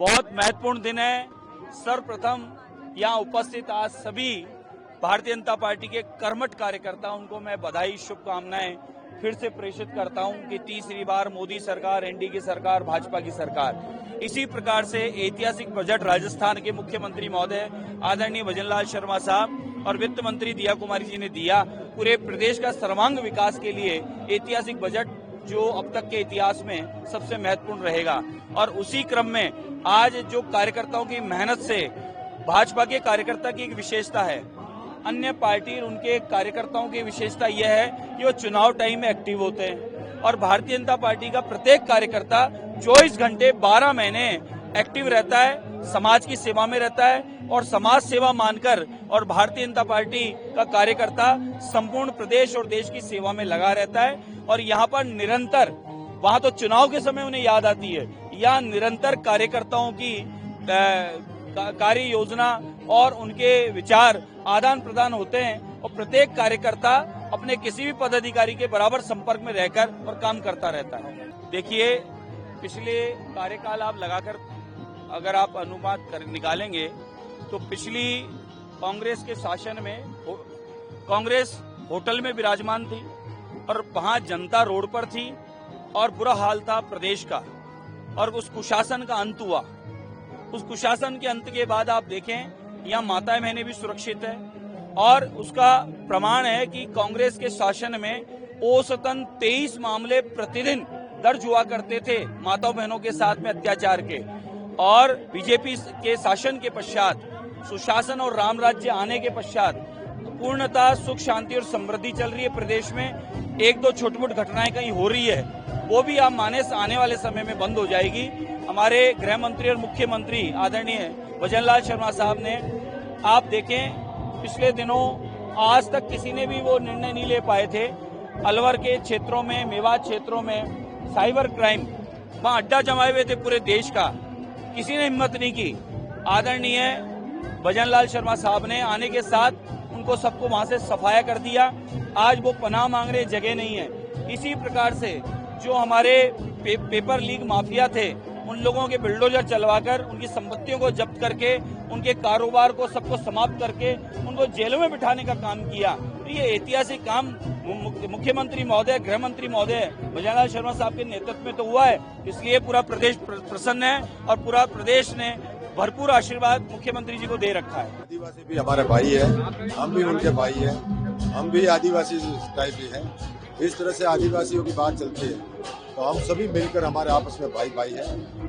बहुत महत्वपूर्ण दिन है। सर्वप्रथम यहाँ उपस्थित आज सभी भारतीय जनता पार्टी के कर्मठ कार्यकर्ता, उनको मैं बधाई शुभकामनाएं फिर से प्रेषित करता हूं कि तीसरी बार मोदी सरकार, एनडीए की सरकार, भाजपा की सरकार। इसी प्रकार से ऐतिहासिक बजट राजस्थान के मुख्यमंत्री महोदय आदरणीय भजनलाल शर्मा साहब और वित्त मंत्री दिया कुमारी जी ने दिया। पूरे प्रदेश का सर्वांग विकास के लिए ऐतिहासिक बजट जो अब तक के इतिहास में सबसे महत्वपूर्ण रहेगा। और उसी क्रम में आज जो कार्यकर्ताओं की मेहनत से भाजपा के कार्यकर्ता की एक विशेषता है, अन्य पार्टी और उनके कार्यकर्ताओं की विशेषता यह है कि वो चुनाव टाइम में एक्टिव होते हैं और भारतीय जनता पार्टी का प्रत्येक कार्यकर्ता 24 घंटे 12 महीने एक्टिव रहता है, समाज की सेवा में रहता है और समाज सेवा मानकर और भारतीय जनता पार्टी का कार्यकर्ता संपूर्ण प्रदेश और देश की सेवा में लगा रहता है। और यहाँ पर निरंतर, वहाँ तो चुनाव के समय उन्हें याद आती है, यहाँ निरंतर कार्यकर्ताओं की कार्य योजना और उनके विचार आदान प्रदान होते हैं और प्रत्येक कार्यकर्ता अपने किसी भी पदाधिकारी के बराबर संपर्क में रहकर और काम करता रहता है। देखिए, पिछले कार्यकाल आप लगाकर अगर आप अनुपात निकालेंगे तो पिछली कांग्रेस के शासन में कांग्रेस होटल में विराजमान थी और वहां जनता रोड पर थी और बुरा हाल था प्रदेश का और उस कुशासन का अंत हुआ। उस कुशासन के अंत के बाद आप देखें, यहाँ माताएं बहनें भी सुरक्षित है और उसका प्रमाण है कि कांग्रेस के शासन में औसतन 23 मामले प्रतिदिन दर्ज हुआ करते थे माताओं बहनों के साथ में अत्याचार के। और बीजेपी के शासन के पश्चात, सुशासन और राम राज्य आने के पश्चात पूर्णतः सुख शांति और समृद्धि चल रही है प्रदेश में। एक दो छोटी मोटी घटनाएं कहीं हो रही है, वो भी आप माने आने वाले समय में बंद हो जाएगी। हमारे गृह मंत्री और मुख्यमंत्री आदरणीय भजनलाल शर्मा साहब ने, आप देखें, पिछले दिनों आज तक किसी ने भी वो निर्णय नहीं ले पाए थे। अलवर के क्षेत्रों में, मेवात क्षेत्रों में साइबर क्राइम, वहां अड्डा जमाए हुए थे पूरे देश का, किसी ने हिम्मत नहीं की। आदरणीय भजनलाल शर्मा साहब ने आने के साथ उनको सबको वहां से सफाया कर दिया। आज वो पनाह मांग रहे, जगह नहीं है। इसी प्रकार से जो हमारे पेपर लीक माफिया थे, उन लोगों के बुलडोजर चलवाकर उनकी संपत्तियों को जब्त करके, उनके कारोबार को सबको समाप्त करके उनको जेलों में बिठाने का काम किया। तो ये ऐतिहासिक काम मुख्यमंत्री महोदय, गृह मंत्री महोदय भजनलाल शर्मा साहब के नेतृत्व में तो हुआ है, इसलिए पूरा प्रदेश प्रसन्न है और पूरा प्रदेश ने भरपूर आशीर्वाद मुख्यमंत्री जी को दे रखा है। आदिवासी भी हमारे भाई है, हम भी उनके भाई है, हम भी आदिवासी टाइप ही हैं। इस तरह से आदिवासियों की बात चलती है तो हम सभी मिलकर हमारे आपस में भाई भाई है,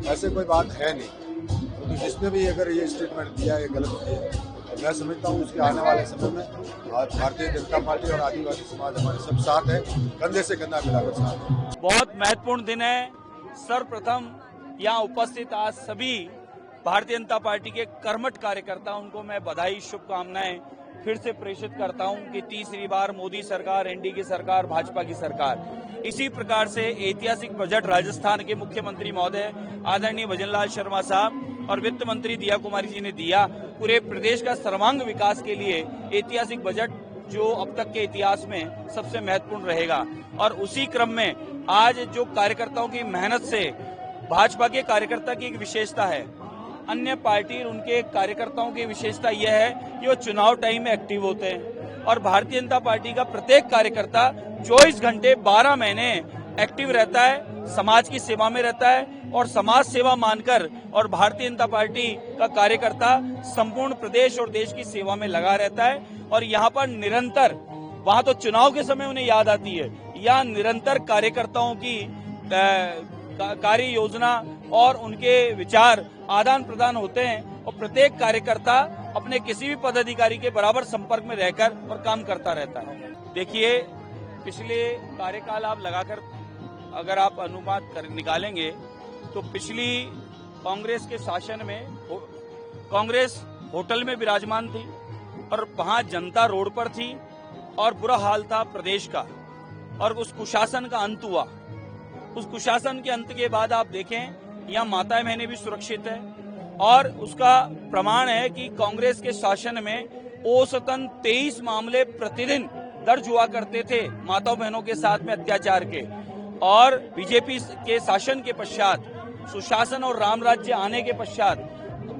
ऐसे कोई बात है नहीं। तो जिसने भी अगर ये स्टेटमेंट दिया है, गलत दिया है, तो मैं समझता हूँ उसके आने वाले समय में आज भारतीय जनता पार्टी और आदिवासी समाज हमारे सब साथ है, कंधे से कंधा मिलाकर साथ है। बहुत महत्वपूर्ण दिन है। सर्वप्रथम यहाँ उपस्थित आज सभी भारतीय जनता पार्टी के कर्मठ कार्यकर्ता, उनको मैं बधाई शुभकामनाएं फिर से प्रेषित करता हूं कि तीसरी बार मोदी सरकार, एनडीए की सरकार, भाजपा की सरकार। इसी प्रकार से ऐतिहासिक बजट राजस्थान के मुख्यमंत्री महोदय आदरणीय भजनलाल शर्मा साहब और वित्त मंत्री दिया कुमारी जी ने दिया। पूरे प्रदेश का सर्वांग विकास के लिए ऐतिहासिक बजट जो अब तक के इतिहास में सबसे महत्वपूर्ण रहेगा। और उसी क्रम में आज जो कार्यकर्ताओं की मेहनत से भाजपा के कार्यकर्ता की एक विशेषता है, अन्य पार्टी और उनके कार्यकर्ताओं की विशेषता यह है कि वो चुनाव टाइम में एक्टिव होते हैं और भारतीय जनता पार्टी का प्रत्येक कार्यकर्ता 24 घंटे 12 महीने एक्टिव रहता है, समाज की सेवा में रहता है और समाज सेवा मानकर और भारतीय जनता पार्टी का कार्यकर्ता संपूर्ण प्रदेश और देश की सेवा में लगा रहता है। और यहाँ पर निरंतर, वहाँ तो चुनाव के समय उन्हें याद आती है, यहाँ निरंतर कार्यकर्ताओं की कार्य योजना और उनके विचार आदान प्रदान होते हैं और प्रत्येक कार्यकर्ता अपने किसी भी पदाधिकारी के बराबर संपर्क में रहकर और काम करता रहता है। देखिए, पिछले कार्यकाल आप लगाकर अगर आप अनुपात निकालेंगे तो पिछली कांग्रेस के शासन में कांग्रेस होटल में विराजमान थी और वहां जनता रोड पर थी और बुरा हाल था प्रदेश का और उस कुशासन का अंत हुआ। उस कुशासन के अंत के बाद आप देखें, यहाँ माताएं बहनें भी सुरक्षित है और उसका प्रमाण है कि कांग्रेस के शासन में औसतन 23 मामले प्रतिदिन दर्ज हुआ करते थे माताओं बहनों के साथ में अत्याचार के। और बीजेपी के शासन के पश्चात, सुशासन और राम राज्य आने के पश्चात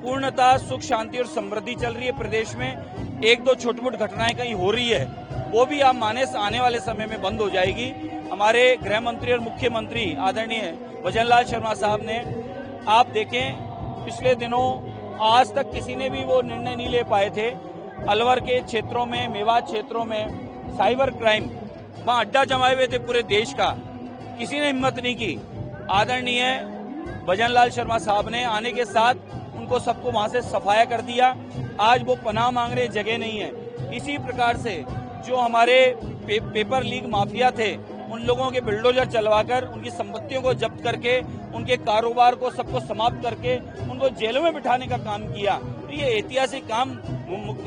पूर्णतः सुख शांति और समृद्धि चल रही है प्रदेश में। एक दो छोटी मोटी घटनाएं कहीं हो रही है, वो भी आप माने आने वाले समय में बंद हो जाएगी। हमारे गृह मंत्री और मुख्यमंत्री आदरणीय भजनलाल शर्मा साहब ने, आप देखें पिछले दिनों आज तक किसी ने भी वो निर्णय नहीं ले पाए थे। अलवर के क्षेत्रों में, मेवात क्षेत्रों में साइबर क्राइम वहां अड्डा जमाए हुए थे पूरे देश का, किसी ने हिम्मत नहीं की। आदरणीय भजनलाल शर्मा साहब ने आने के साथ उनको सबको वहां से सफाया कर दिया। आज वो पनाह मांग रहे, जगह नहीं है। इसी प्रकार से जो हमारे पेपर लीक माफिया थे, उन लोगों के बुलडोजर चलवाकर उनकी संपत्तियों को जब्त करके, उनके कारोबार को सबको समाप्त करके उनको जेलों में बिठाने का काम किया। तो ये ऐतिहासिक काम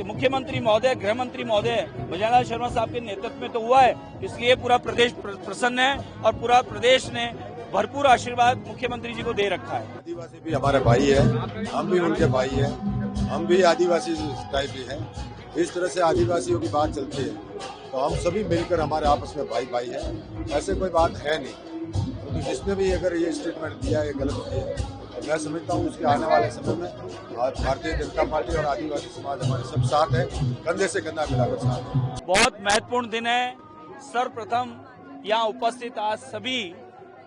मुख्यमंत्री महोदय, गृह मंत्री महोदय भजनलाल शर्मा साहब के नेतृत्व में तो हुआ है, इसलिए पूरा प्रदेश प्रसन्न है और पूरा प्रदेश ने भरपूर आशीर्वाद मुख्यमंत्री जी को दे रखा है। आदिवासी भी हमारे भाई है, हम भी उनके भाई है, हम भी आदिवासी टाइप ही हैं। इस तरह से आदिवासियों की बात चलती है, तो हम सभी मिलकर हमारे आपस में भाई भाई है, ऐसे कोई बात है नहीं। तो जिसने भी अगर ये स्टेटमेंट दिया है, गलत दिया है, तो मैं समझता हूँ उसके आने वाले समय में भारतीय जनता पार्टी और आदिवासी समाज हमारे सब साथ है, कंधे से कंधा मिलाकर साथ है। बहुत महत्वपूर्ण दिन है। सर्वप्रथम यहाँ उपस्थित आज सभी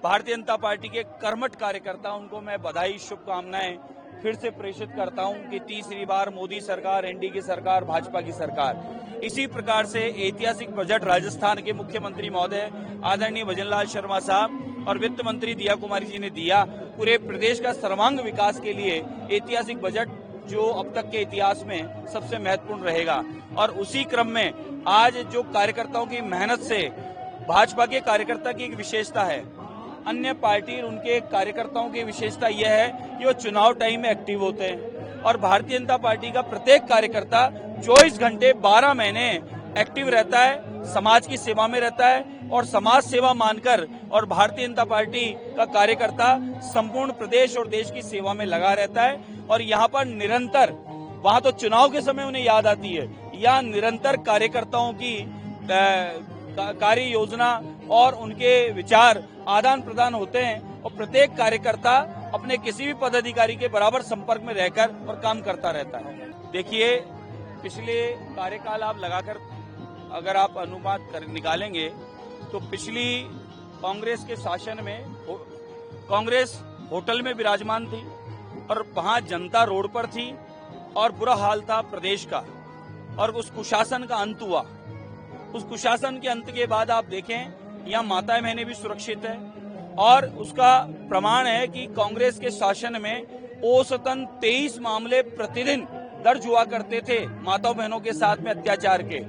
भारतीय जनता पार्टी के कर्मठ कार्यकर्ता, उनको मैं बधाई, शुभकामनाएं फिर से प्रेषित करता हूं कि तीसरी बार मोदी सरकार, एनडीए की सरकार, भाजपा की सरकार। इसी प्रकार से ऐतिहासिक बजट राजस्थान के मुख्यमंत्री महोदय आदरणीय भजनलाल शर्मा साहब और वित्त मंत्री दिया कुमारी जी ने दिया। पूरे प्रदेश का सर्वांग विकास के लिए ऐतिहासिक बजट जो अब तक के इतिहास में सबसे महत्वपूर्ण रहेगा। और उसी क्रम में आज जो कार्यकर्ताओं की मेहनत से, भाजपा के कार्यकर्ता की एक विशेषता है, अन्य पार्टी उनके कार्यकर्ताओं की विशेषता यह है कि वो चुनाव टाइम में एक्टिव होते हैं और भारतीय जनता पार्टी का प्रत्येक कार्यकर्ता 24 घंटे 12 महीने एक्टिव रहता है, समाज की सेवा में रहता है और समाज सेवा मानकर और भारतीय जनता पार्टी का कार्यकर्ता संपूर्ण प्रदेश और देश की सेवा में लगा रहता है। और यहाँ पर निरंतर, वहाँ तो चुनाव के समय उन्हें याद आती है, यहाँ निरंतर कार्यकर्ताओं की कार्य योजना और उनके विचार आदान प्रदान होते हैं और प्रत्येक कार्यकर्ता अपने किसी भी पदाधिकारी के बराबर संपर्क में रहकर और काम करता रहता है। देखिए, पिछले कार्यकाल आप लगाकर अगर आप अनुमान निकालेंगे तो पिछली कांग्रेस के शासन में कांग्रेस होटल में विराजमान थी और वहां जनता रोड पर थी और बुरा हाल था प्रदेश का, और उस कुशासन का अंत हुआ। उस कुशासन के अंत के बाद आप देखें, यहाँ माताएं बहनें भी सुरक्षित है और उसका प्रमाण है कि कांग्रेस के शासन में औसतन 23 मामले प्रतिदिन दर्ज हुआ करते थे माताओं बहनों के साथ में अत्याचार के।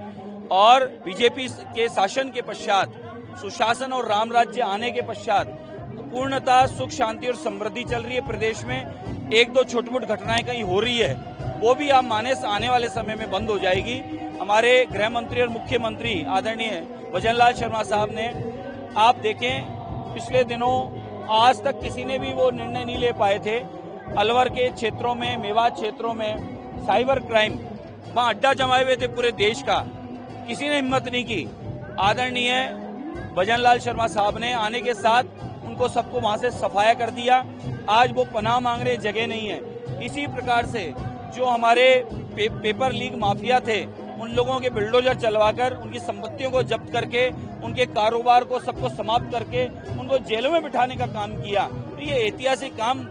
और बीजेपी के शासन के पश्चात, सुशासन और राम राज्य आने के पश्चात पूर्णतः सुख शांति और समृद्धि चल रही है प्रदेश में। एक दो छोटी मोटी घटनाएं कहीं हो रही है, वो भी आप माने आने वाले समय में बंद हो जाएगी। हमारे गृह मंत्री और मुख्यमंत्री आदरणीय भजनलाल शर्मा साहब ने, आप देखें पिछले दिनों आज तक किसी ने भी वो निर्णय नहीं ले पाए थे। अलवर के क्षेत्रों में, मेवात क्षेत्रों में साइबर क्राइम वहां अड्डा जमाए हुए थे पूरे देश का, किसी ने हिम्मत नहीं की। आदरणीय भजनलाल शर्मा साहब ने आने के साथ उनको सबको वहां से सफाया कर दिया। आज वो पनाह मांग रहे, जगह नहीं है। इसी प्रकार से जो हमारे पेपर लीक माफिया थे, उन लोगों के बुलडोजर चलवाकर उनकी संपत्तियों को जब्त करके, उनके कारोबार को सबको समाप्त करके उनको जेलों में बिठाने का काम किया। तो ये ऐतिहासिक काम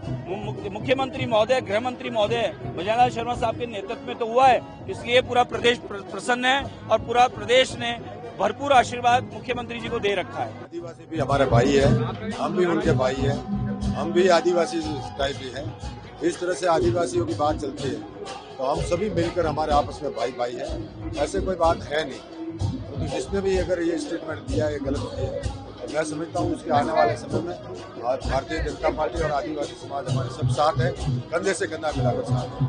मुख्यमंत्री महोदय, गृह मंत्री महोदय भजनलाल शर्मा साहब के नेतृत्व में तो हुआ है, इसलिए पूरा प्रदेश प्रसन्न है और पूरा प्रदेश ने भरपूर आशीर्वाद मुख्यमंत्री जी को दे रखा है। आदिवासी भी हमारे भाई है, हम भी उनके भाई है, हम भी आदिवासी टाइप ही हैं। इस तरह से आदिवासियों की बात चलती है, तो हम सभी मिलकर हमारे आपस में भाई भाई है, ऐसे कोई बात है नहीं। तो जिसने भी अगर ये स्टेटमेंट दिया है, गलत दिया है, तो मैं समझता हूँ उसके आने वाले समय में भारतीय जनता पार्टी और आदिवासी समाज हमारे सब साथ है, कंधे से कंधा मिलाकर साथ है।